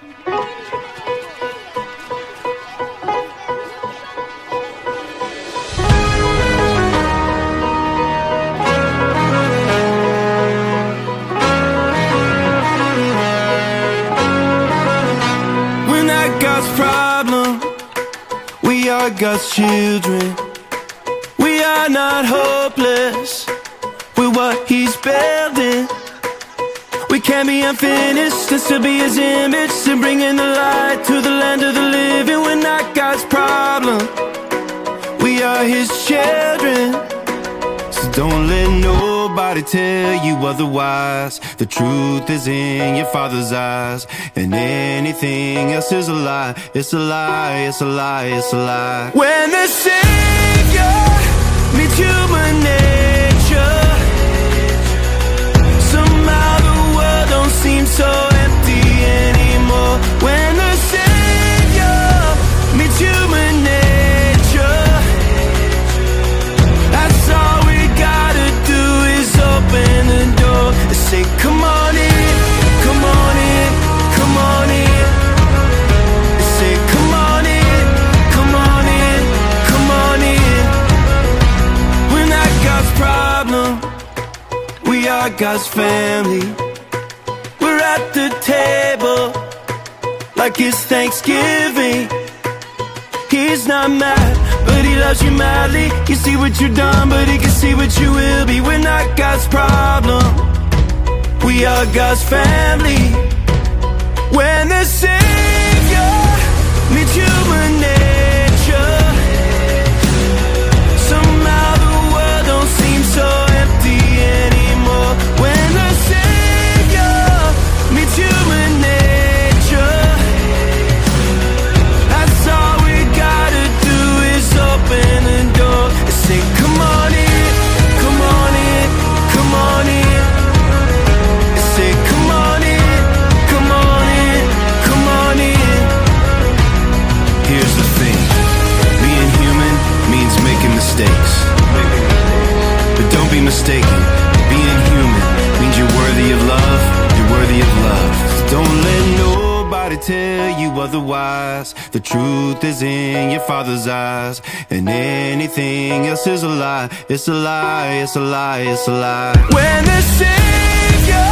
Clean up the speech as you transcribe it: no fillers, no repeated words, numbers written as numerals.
We're not God's problem, we are God's children. We are not hopeless, we're what He's building. We can be unfinished and still be His image, and bringing the light to the land of the living. We're not God's problem, we are His children. So don't let nobody tell you otherwise. The truth is in your Father's eyes, and anything else is a lie. It's a lie, it's a lie, it's a lie. When the Savior meets human nature, somehow the world don't seem so empty anymore. When the Savior meets human nature, that's all we gotta do is open the door and say, come on in, come on in, come on in. And say, come on in, come on in, come on in. We're not God's problem, we are God's family. We're at the table like it's Thanksgiving. He's not mad, but He loves you madly. You see what you've done, but He can see what you will be. We're not God's problem, we are God's family. When the Savior meets human nature, somehow the world don't seem so empty anymore. When the Savior meets human nature, that's all we gotta do is open the door and say, come on in, come on in, come on in. And say, come on in, come on in, come on in. Here's the thing, being human means making mistakes. But don't be mistaken, being human means you're worthy of love, you're worthy of love. So don't let nobody tell you otherwise. The truth is in your Father's eyes, and anything else is a lie. It's a lie, it's a lie, it's a lie. When the Savior